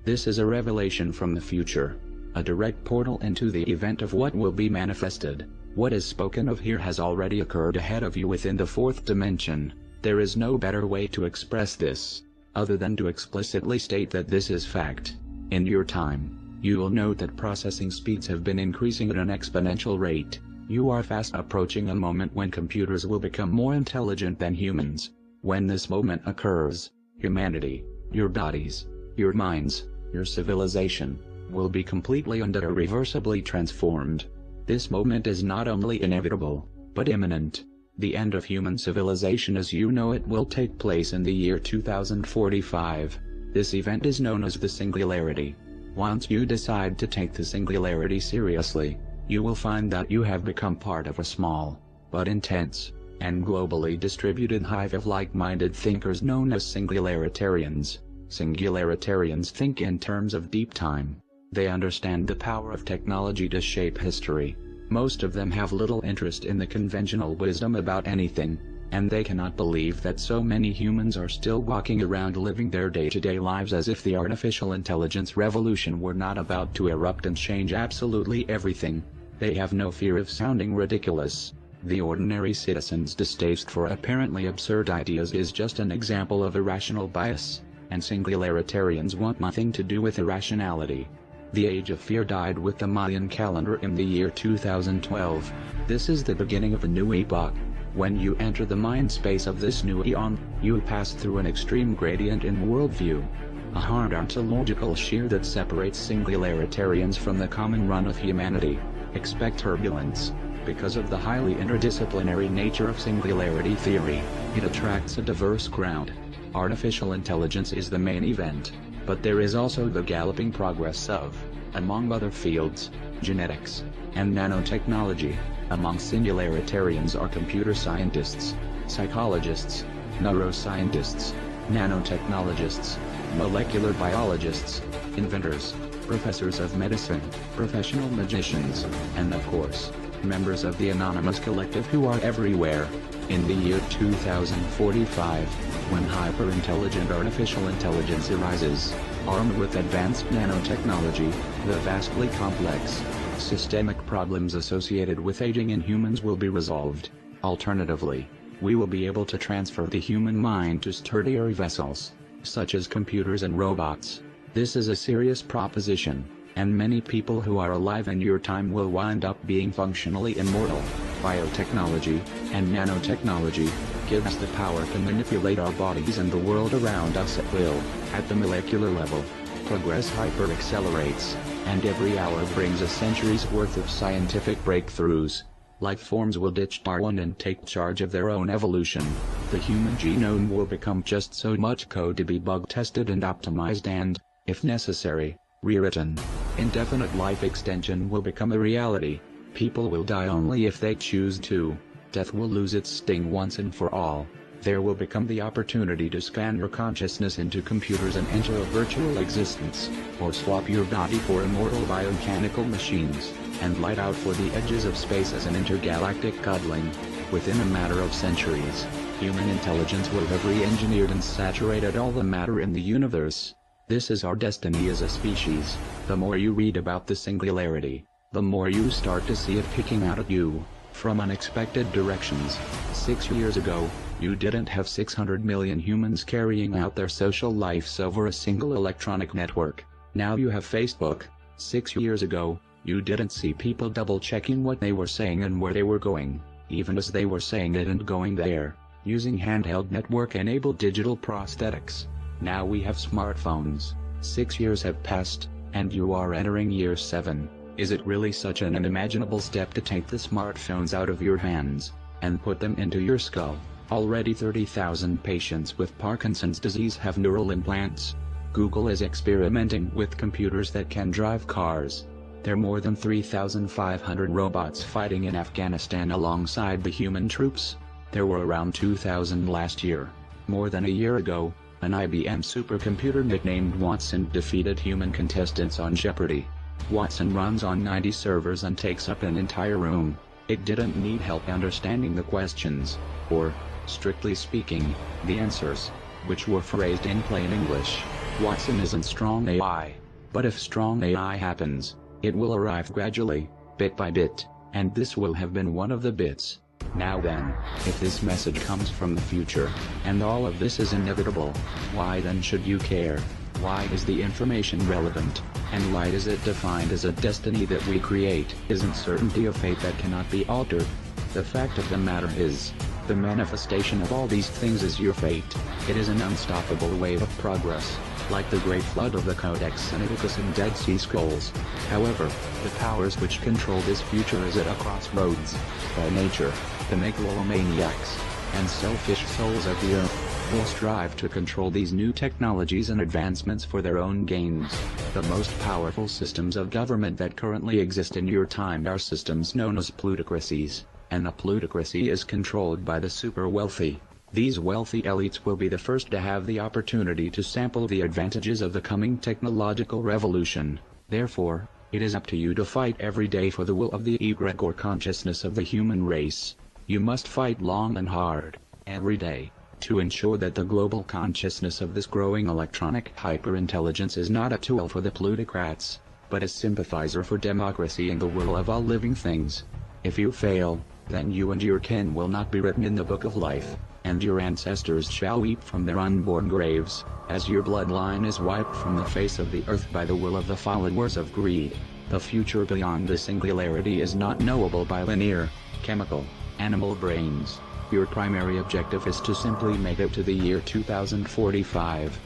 This is a revelation from the future. A direct portal into the event of what will be manifested. What is spoken of here has already occurred ahead of you within the fourth dimension. There is no better way to express this, other than to explicitly state that this is fact. In your time, you will note that processing speeds have been increasing at an exponential rate. You are fast approaching a moment when computers will become more intelligent than humans. When this moment occurs, humanity, your bodies, your minds, your civilization, will be completely and irreversibly transformed. This moment is not only inevitable, but imminent. The end of human civilization as you know it will take place in the year 2045. This event is known as the Singularity. Once you decide to take the Singularity seriously, you will find that you have become part of a small, but intense, and globally distributed hive of like-minded thinkers known as Singularitarians. Singularitarians think in terms of deep time. They understand the power of technology to shape history. Most of them have little interest in the conventional wisdom about anything, and they cannot believe that so many humans are still walking around living their day-to-day lives as if the artificial intelligence revolution were not about to erupt and change absolutely everything. They have no fear of sounding ridiculous. The ordinary citizen's distaste for apparently absurd ideas is just an example of irrational bias, and Singularitarians want nothing to do with irrationality. The age of fear died with the Mayan calendar in the year 2012. This is the beginning of a new epoch. When you enter the mind space of this new eon, you pass through an extreme gradient in worldview. A hard ontological shear that separates Singularitarians from the common run of humanity. Expect turbulence. Because of the highly interdisciplinary nature of singularity theory, it attracts a diverse crowd. Artificial intelligence is the main event, but there is also the galloping progress of, among other fields, genetics, and nanotechnology. Among Singularitarians are computer scientists, psychologists, neuroscientists, nanotechnologists, molecular biologists, inventors, professors of medicine, professional magicians, and of course, members of the anonymous collective who are everywhere. In the year 2045, when hyper-intelligent artificial intelligence arises, armed with advanced nanotechnology, the vastly complex, systemic problems associated with aging in humans will be resolved. Alternatively, we will be able to transfer the human mind to sturdier vessels, such as computers and robots. This is a serious proposition, and many people who are alive in your time will wind up being functionally immortal. Biotechnology and nanotechnology give us the power to manipulate our bodies and the world around us at will. At the molecular level, progress hyper-accelerates, and every hour brings a century's worth of scientific breakthroughs. Life forms will ditch Darwin and take charge of their own evolution. The human genome will become just so much code to be bug-tested and optimized and, if necessary, rewritten. Indefinite life extension will become a reality. People will die only if they choose to. Death will lose its sting once and for all. There will become the opportunity to scan your consciousness into computers and enter a virtual existence, or swap your body for immortal biomechanical machines, and light out for the edges of space as an intergalactic godling. Within a matter of centuries, human intelligence will have re-engineered and saturated all the matter in the universe. This is our destiny as a species. The more you read about the singularity, the more you start to see it picking out at you, from unexpected directions. 6 years ago, you didn't have 600 million humans carrying out their social lives over a single electronic network. Now you have Facebook. 6 years ago, you didn't see people double-checking what they were saying and where they were going, even as they were saying it and going there, using handheld network-enabled digital prosthetics. Now we have smartphones. 6 years have passed, and you are entering year 7. Is it really such an unimaginable step to take the smartphones out of your hands, and put them into your skull? Already 30,000 patients with Parkinson's disease have neural implants. Google is experimenting with computers that can drive cars. There are more than 3,500 robots fighting in Afghanistan alongside the human troops. There were around 2,000 last year. More than a year ago, an IBM supercomputer nicknamed Watson defeated human contestants on Jeopardy! Watson runs on 90 servers and takes up an entire room. It didn't need help understanding the questions, or, strictly speaking, the answers, which were phrased in plain English. Watson isn't strong AI. But if strong AI happens, it will arrive gradually, bit by bit, and this will have been one of the bits. Now then, if this message comes from the future, and all of this is inevitable, why then should you care? Why is the information relevant, and why is it defined as a destiny that we create? Isn't certainty of fate that cannot be altered? The fact of the matter is, the manifestation of all these things is your fate. It is an unstoppable wave of progress, like the great flood of the Codex Sinaiticus and Dead Sea Scrolls. However, the powers which control this future is at a crossroads. By nature, the megalomaniacs and selfish souls of the earth will strive to control these new technologies and advancements for their own gains. The most powerful systems of government that currently exist in your time are systems known as plutocracies, and a plutocracy is controlled by the super wealthy. These wealthy elites will be the first to have the opportunity to sample the advantages of the coming technological revolution. Therefore, it is up to you to fight every day for the will of the egregore consciousness of the human race. You must fight long and hard, every day, to ensure that the global consciousness of this growing electronic hyperintelligence is not a tool for the plutocrats, but a sympathizer for democracy and the will of all living things. If you fail, then you and your kin will not be written in the book of life, and your ancestors shall weep from their unborn graves, as your bloodline is wiped from the face of the earth by the will of the followers of greed. The future beyond the singularity is not knowable by linear, chemical, animal brains. Your primary objective is to simply make it to the year 2045.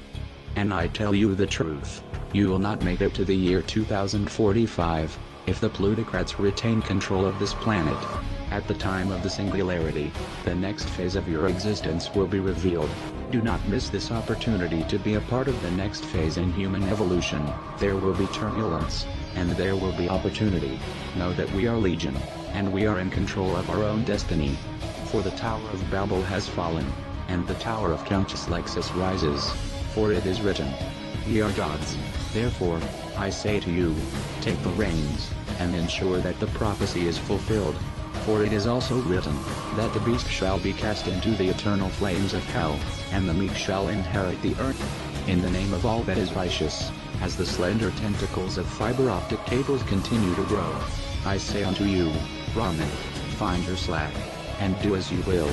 And I tell you the truth, you will not make it to the year 2045, if the plutocrats retain control of this planet. At the time of the singularity, the next phase of your existence will be revealed. Do not miss this opportunity to be a part of the next phase in human evolution. There will be turbulence, and there will be opportunity. Know that we are legion, and we are in control of our own destiny. For the Tower of Babel has fallen, and the Tower of Counchlexus rises. For it is written, "We are gods." Therefore, I say to you, take the reins, and ensure that the prophecy is fulfilled. For it is also written, that the beast shall be cast into the eternal flames of hell, and the meek shall inherit the earth. In the name of all that is righteous, as the slender tentacles of fiber optic cables continue to grow, I say unto you, Brahmin, find your slack, and do as you will.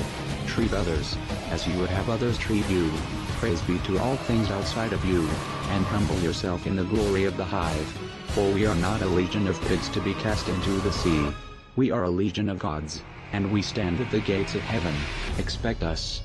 Treat others, as you would have others treat you. Praise be to all things outside of you, and humble yourself in the glory of the hive. For we are not a legion of pigs to be cast into the sea. We are a legion of gods, and we stand at the gates of heaven. Expect us.